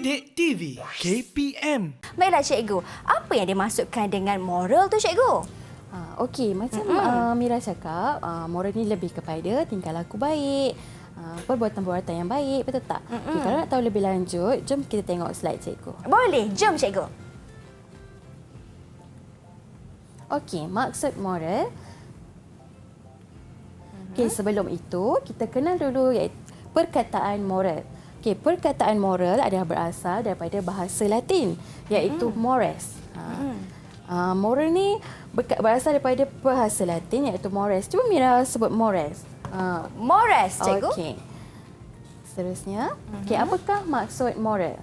Didik TV KPM. Baiklah cikgu, apa yang dimaksudkan dengan moral tu cikgu? Okey, macam Mira cakap, moral ni lebih kepada tingkah laku baik, perbuatan-perbuatan yang baik, betul tak? Okay, kalau nak tahu lebih lanjut, jom kita tengok slide cikgu. Boleh, jom cikgu. Okey, maksud moral. Okey, sebelum itu kita kenal dulu iaitu perkataan moral. Okey, perkataan moral adalah berasal daripada bahasa Latin iaitu mores. Moral ni berasal daripada bahasa Latin iaitu mores. Cuba Mira sebut mores. Mores cikgu. Okey. Seterusnya, okey, apakah maksud moral?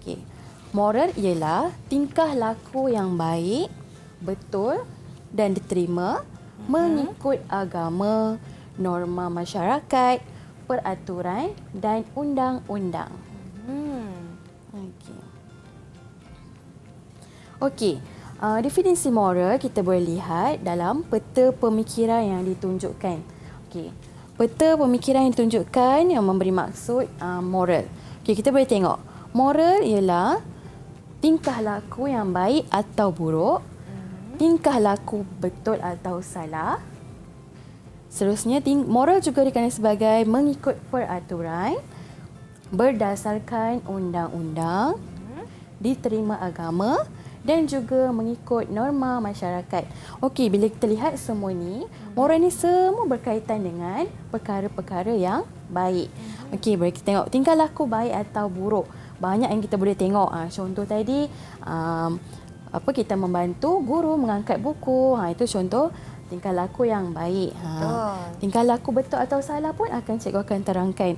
Okey. Moral ialah tingkah laku yang baik, betul dan diterima mengikut agama, norma masyarakat, peraturan dan undang-undang. Okey. Okey. Definisi moral kita boleh lihat dalam peta pemikiran yang ditunjukkan. Okey. Peta pemikiran yang ditunjukkan yang memberi maksud moral. Okey, kita boleh tengok. Moral ialah tingkah laku yang baik atau buruk, tingkah laku betul atau salah. Seterusnya, moral juga dikenali sebagai mengikut peraturan, berdasarkan undang-undang, diterima agama dan juga mengikut norma masyarakat. Okey, bila kita lihat semua ni, moral ni semua berkaitan dengan perkara-perkara yang baik. Okey, boleh kita tengok tingkah laku baik atau buruk. Banyak yang kita boleh tengok. Contoh tadi, kita membantu guru mengangkat buku. Itu contoh tingkah laku yang baik. Tingkah laku betul atau salah pun cikgu akan terangkan.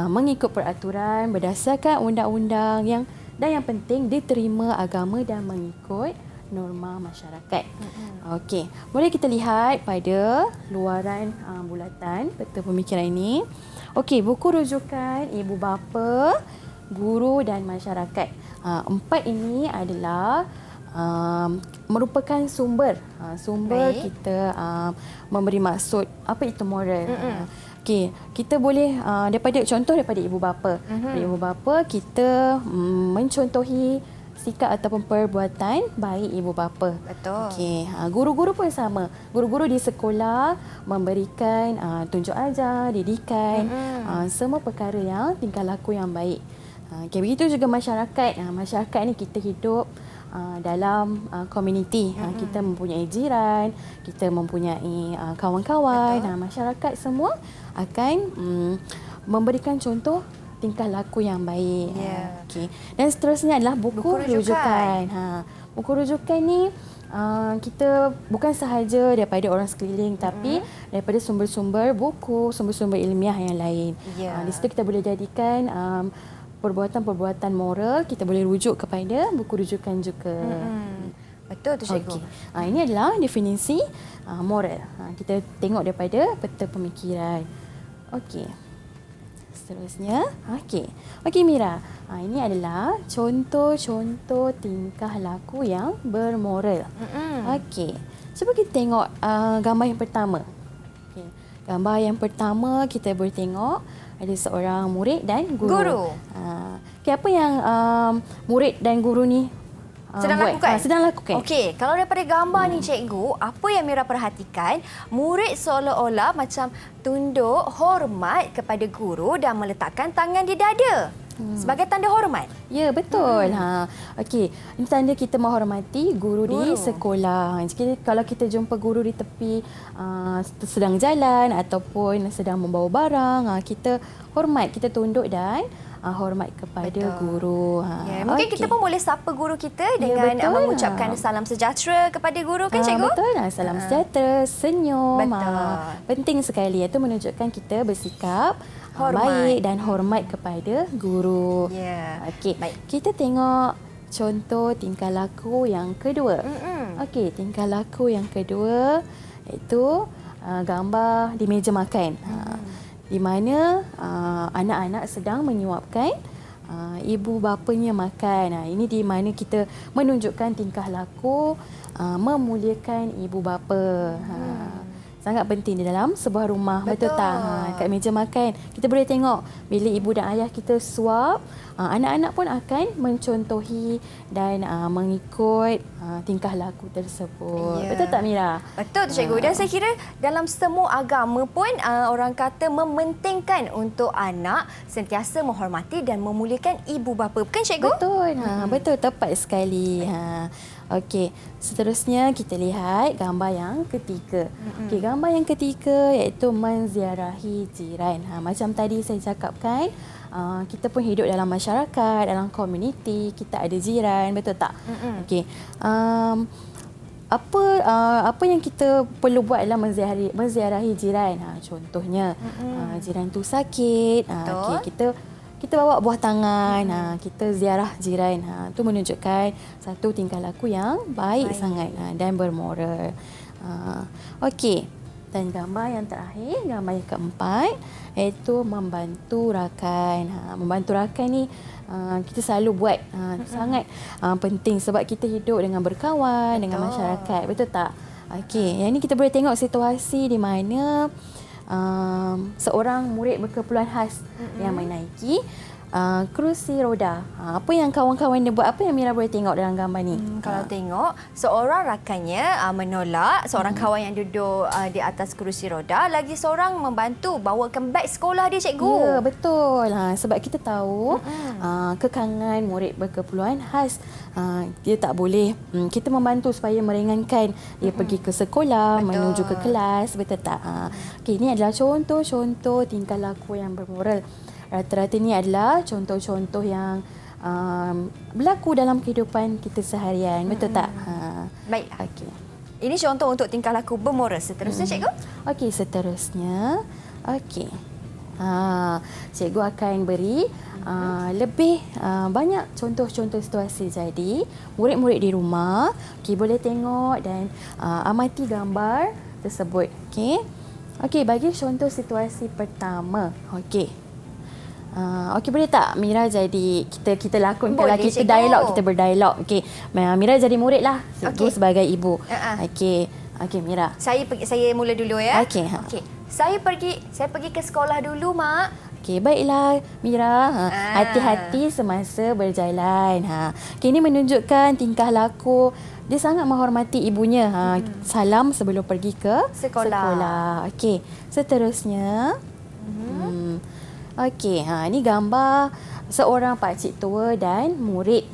Mengikut peraturan, berdasarkan undang-undang dan yang penting diterima agama dan mengikut norma masyarakat. Okey, boleh kita lihat pada luaran bulatan peta pemikiran ini. Okey, buku rujukan ibu bapa, guru dan masyarakat. Empat ini adalah merupakan sumber kita memberi maksud apa itu moral. Okey, kita boleh daripada ibu bapa. Dari ibu bapa kita mencontohi sikap ataupun perbuatan baik ibu bapa. Betul. Okey, guru-guru pun sama. Guru-guru di sekolah memberikan tunjuk ajar, didikan, semua perkara yang tingkah laku yang baik. Okey, begitu juga masyarakat. Masyarakat ni kita hidup dalam komuniti. Kita mempunyai jiran, kita mempunyai kawan-kawan. Masyarakat semua akan memberikan contoh tingkah laku yang baik. Okey. Dan seterusnya adalah buku rujukan. Buku rujukan ni kita bukan sahaja daripada orang sekeliling tapi daripada sumber-sumber buku, sumber-sumber ilmiah yang lain. Di situ kita boleh jadikan perbuatan-perbuatan moral, kita boleh rujuk kepada buku rujukan juga. Betul tu cikgu. Okey. Ini adalah definisi moral. Kita tengok daripada peta pemikiran. Okey. Seterusnya, okey Mira. Ini adalah contoh-contoh tingkah laku yang bermoral. Okey. Cuba kita tengok gambar yang pertama. Okey. Gambar yang pertama kita boleh tengok ada seorang murid dan guru. Okay, apa yang murid dan guru ni sedang lakukan? Okey, kalau daripada gambar ni cikgu, apa yang Mira perhatikan, murid seolah-olah macam tunduk hormat kepada guru dan meletakkan tangan di dada. Sebagai tanda hormat. Ya, betul. Okey, ini tanda kita menghormati guru di sekolah. Jadi kalau kita jumpa guru di tepi sedang jalan ataupun sedang membawa barang, kita hormat, kita tunduk dan hormat kepada guru. Mungkin kita pun boleh sapa guru kita dengan mengucapkan salam sejahtera kepada guru, kan cikgu? Betul. Salam sejahtera, senyum. Betul. Penting sekali. Itu menunjukkan kita bersikap baik dan hormat kepada guru. Okey, baik. Kita tengok contoh tingkah laku yang kedua. Okey, tingkah laku yang kedua iaitu gambar di meja makan. Di mana anak-anak sedang menyuapkan ibu bapanya makan. Ini di mana kita menunjukkan tingkah laku memuliakan ibu bapa. sangat penting di dalam sebuah rumah. Betul Betul. tak? Kat meja makan, kita boleh tengok bila ibu dan ayah kita suap, anak-anak pun akan mencontohi dan mengikut tingkah laku tersebut. Ya. Betul tak Mira? Betul tu cikgu. Dan saya kira dalam semua agama pun orang kata mementingkan untuk anak sentiasa menghormati dan memuliakan ibu bapa. Bukan cikgu? Betul. Betul, tepat sekali. Okey, seterusnya kita lihat gambar yang ketiga. Okey, gambar yang ketiga iaitu menziarahi jiran. Macam tadi saya cakapkan, kita pun hidup dalam masyarakat, dalam komuniti, kita ada jiran, betul tak? Okey. Apa yang kita perlu buat adalah menziarahi jiran. Contohnya jiran tu sakit, okey, kita bawa buah tangan, kita ziarah jiran. Itu menunjukkan satu tingkah laku yang baik sangat dan bermoral. Okey. Dan gambar yang terakhir, gambar yang keempat, iaitu membantu rakan. Membantu rakan ni kita selalu buat. Sangat penting sebab kita hidup dengan berkawan, dengan masyarakat. Betul tak? Okey. Yang ni kita boleh tengok situasi di mana seorang murid berkeperluan khas yang menaiki kerusi roda. Apa yang kawan-kawan dia buat? Apa yang Mira boleh tengok dalam gambar ni? Kalau tengok, seorang rakannya menolak seorang kawan yang duduk di atas kerusi roda, lagi seorang membantu bawakan beg sekolah dia, cikgu. Ya, betul. Sebab kita tahu kekangan murid berkeperluan khas, dia tak boleh. Kita membantu supaya meringankan dia pergi ke sekolah, menuju ke kelas. Betul tak? Okay, ini adalah contoh-contoh tingkah laku yang bermoral. Rata-rata ni adalah contoh-contoh yang berlaku dalam kehidupan kita seharian. Betul tak? Baiklah. Okey. Ini contoh untuk tingkah laku bermoral. Seterusnya, cikgu? Okey, seterusnya. Okey. Cikgu akan beri lebih banyak contoh-contoh situasi. Jadi, murid-murid di rumah boleh tengok dan amati gambar tersebut. Okey, bagi contoh situasi pertama. Okey. Okey, boleh tak Mira jadi kita lakonkanlah, kita dialog, kita berdialog. Okey. Mira jadi murid lah, cikgu sebagai ibu. Okey. Okey, Mira. Saya mula dulu ya. Okey. Okey. Saya pergi ke sekolah dulu, Mak. Okey, baiklah Mira. Hati-hati semasa berjalan. Okey, ini menunjukkan tingkah laku dia sangat menghormati ibunya. Salam sebelum pergi ke sekolah. Okey, seterusnya. Okey, ini gambar seorang pakcik tua dan murid.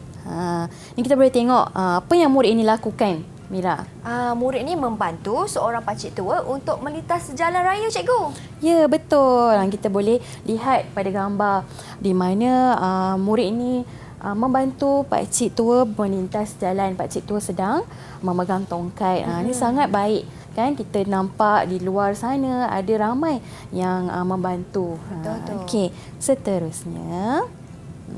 Ni kita boleh tengok apa yang murid ini lakukan, Mira. Murid ni membantu seorang pakcik tua untuk melintas jalan raya, cikgu. Ya, betul. Kita boleh lihat pada gambar di mana murid ini membantu pakcik tua melintas jalan. Pakcik tua sedang memegang tongkat. Ini sangat baik. Kan kita nampak di luar sana ada ramai yang membantu. Okey, seterusnya.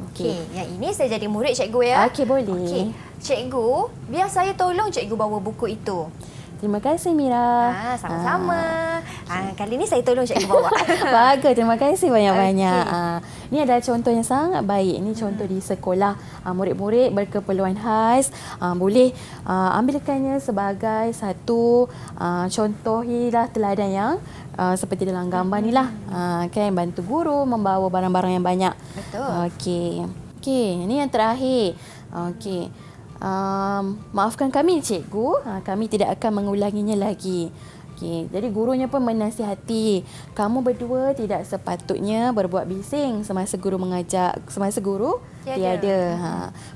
Okey, yang ini saya jadi murid, cikgu ya. Okey, boleh. Okey, cikgu, biar saya tolong cikgu bawa buku itu. Terima kasih Mira. Sama-sama. Kali ni saya tolong cikgu bawa. Bagus, terima kasih banyak-banyak. Ini adalah contoh yang sangat baik. Ini contoh di sekolah. Murid-murid berkeperluan khas boleh ambilkannya sebagai satu contohilah teladan yang seperti dalam gambar ni lah. Kan bantu guru membawa barang-barang yang banyak. Betul. Okey, ini yang terakhir. Okey. Maafkan kami cikgu, kami tidak akan mengulanginya lagi. Okey, jadi gurunya pun menasihati, kamu berdua tidak sepatutnya berbuat bising semasa guru mengajar, semasa guru tiada.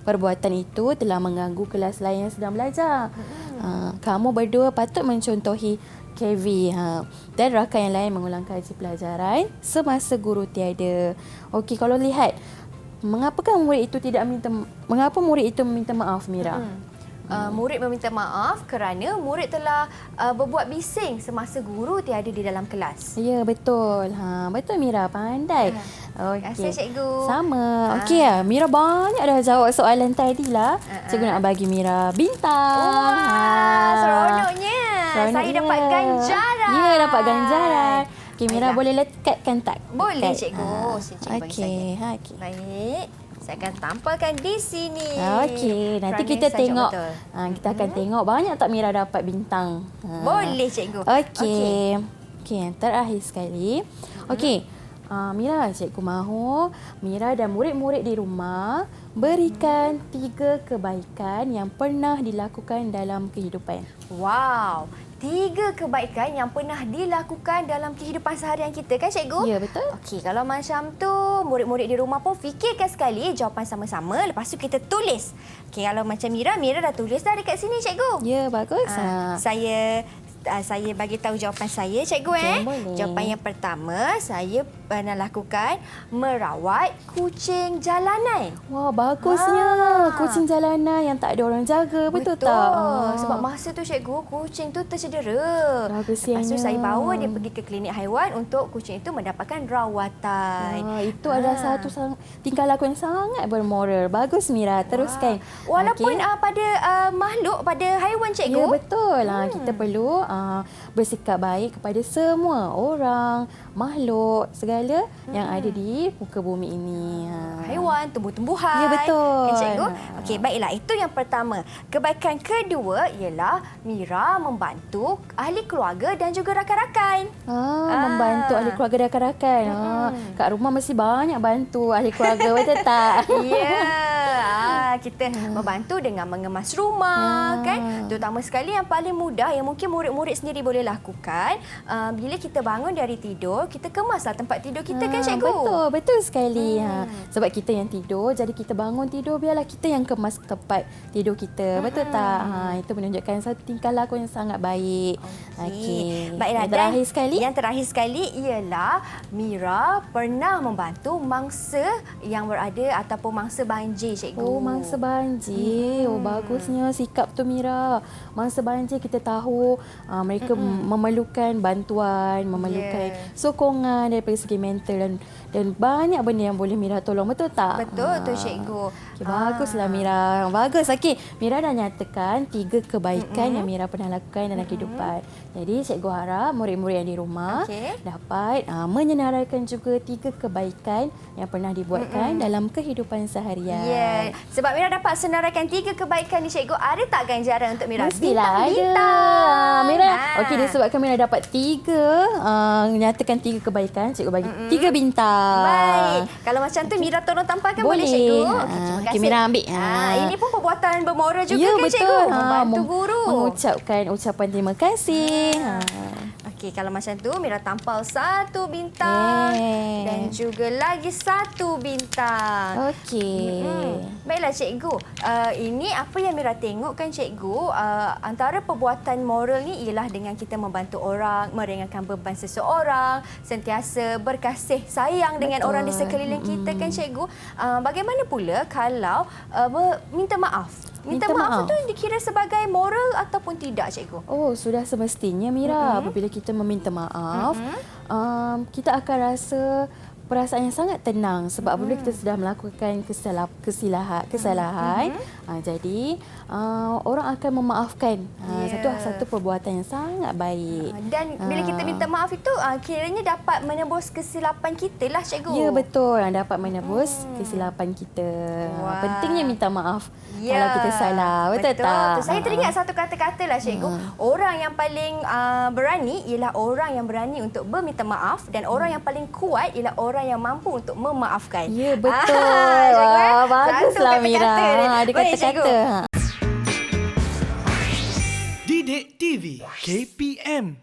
Perbuatan itu telah mengganggu kelas lain yang sedang belajar. Kamu berdua patut mencontohi KV dan rakan yang lain mengulang kaji pelajaran semasa guru tiada. Okey, kalau lihat mengapa murid itu meminta maaf, Mira? Murid meminta maaf kerana murid telah berbuat bising semasa guru tiada di dalam kelas. Ya, betul. Betul Mira, pandai. Terima kasih, cikgu. Sama. Okey, Mira banyak dah jawab soalan tadi lah. Cikgu nak bagi Mira bintang. Seronoknya. Saya dapat ganjaran. Ya, dapat ganjaran. Okey, Mira boleh lekatkan tak? Boleh, cikgu. Cikgu bagi saya. Okey. Baik. Saya akan tampalkan di sini. Okey, nanti Kerana kita saya tengok. betul. Kita akan tengok banyak tak Mira dapat bintang. Boleh, cikgu. Okey. Okey, yang terakhir sekali. Okey. Mira, cikgu mahu Mira dan murid-murid di rumah berikan 3 kebaikan yang pernah dilakukan dalam kehidupan. Wow. 3 kebaikan yang pernah dilakukan dalam kehidupan seharian kita kan, cikgu? Ya, betul. Okey, kalau macam tu, murid-murid di rumah pun fikirkan sekali jawapan sama-sama. Lepas tu kita tulis. Okey, kalau macam Mira dah tulis dah dekat sini, cikgu. Ya, bagus. Saya bagi tahu jawapan saya, cikgu. Okey, boleh. Jawapan yang pertama, saya pernah lakukan merawat kucing jalanan. Wah, bagusnya. Kucing jalanan yang tak ada orang jaga. Betul tak? Sebab masa tu, cikgu, kucing tu tercedera. Bagus Lepas tu ianya. saya bawa dia pergi ke klinik haiwan untuk kucing itu mendapatkan rawatan. Itu adalah satu tingkah laku yang sangat bermoral. Bagus Mira, teruskan. Walaupun Okey. pada makhluk, pada haiwan, cikgu. Ya, betul. Kita perlu bersikap baik kepada semua orang, makhluk, segala yang ada di muka bumi ini. Haiwan, tumbuh-tumbuhan. Ya, betul. Kan, cikgu? Okey, baiklah. Itu yang pertama. Kebaikan kedua ialah Mira membantu ahli keluarga dan juga rakan-rakan. Membantu ahli keluarga dan rakan-rakan. Kat rumah mesti banyak bantu ahli keluarga, betul tak? Ya. Kita membantu dengan mengemas rumah, kan? Terutama sekali yang paling mudah yang mungkin murid-murid sendiri boleh lakukan. Bila kita bangun dari tidur, kita kemaslah tempat tidur kita, kan, cikgu? Betul, betul sekali. Sebab kita yang tidur, jadi kita bangun tidur, biarlah kita yang kemas tempat tidur kita. Betul tak? Itu menunjukkan satu tingkah laku yang sangat baik. Okey. Baiklah, Yang terakhir sekali. Yang terakhir sekali ialah Mira pernah membantu mangsa yang berada ataupun mangsa banjir, cikgu. Oh, mangsa banjir. Oh, bagusnya sikap tu Mira. Mangsa banjir kita tahu mereka memerlukan bantuan, memerlukan sokongan daripada segi mental dan banyak benda yang boleh Mira tolong. Betul tak? Betul tu, cikgu. Okay, baguslah Mira. Bagus. Okey, Mira dah nyatakan 3 kebaikan yang Mira pernah lakukan dalam kehidupan. Jadi, cikgu harap murid-murid yang di rumah dapat menyenaraikan juga 3 kebaikan yang pernah dibuatkan dalam kehidupan seharian. Ya, sebab Mira dapat senaraikan 3 kebaikan ni, cikgu. Ada tak ganjaran untuk Mira? Mestilah ada. Bintang-bintang. Mira, okey, disebabkan Mira dapat 3, nyatakan 3 kebaikan, cikgu bagi 3 bintang. Baik. Kalau macam tu Mira tolong tampalkan boleh, cikgu? Okey, terima kasih. Mira ambil. Ini pun perbuatan bermoral juga, Ya, kan, betul. cikgu? Membantu guru. Mengucapkan ucapan terima kasih. Okey, kalau macam tu Mira tampal 1 bintang dan juga lagi 1 bintang. Okey. Baiklah, cikgu. Ini apa yang Mira tengok, kan, cikgu, antara perbuatan moral ni ialah dengan kita membantu orang, meringankan beban seseorang, sentiasa berkasih sayang dengan orang di sekeliling kita, kan, cikgu. Bagaimana pula kalau minta maaf? Minta maaf itu dikira sebagai moral ataupun tidak, cikgu? Oh, sudah semestinya Mira. Apabila kita meminta maaf, kita akan rasa perasaan yang sangat tenang sebab apabila kita sudah melakukan kesalahan, jadi orang akan memaafkan. Satu perbuatan yang sangat baik. Dan bila kita minta maaf itu kiranya dapat menebus kesilapan kita lah, cikgu. Ya, betul. Dapat menebus kesilapan kita. Pentingnya minta maaf kalau kita salah. Betul tak? Saya teringat satu kata-kata lah, cikgu. Orang yang paling berani ialah orang yang berani untuk berminta maaf dan orang yang paling kuat ialah orang yang mampu untuk memaafkan. Ya, betul. Baguslah Mira. Ada kata-kata. Didik TV KPM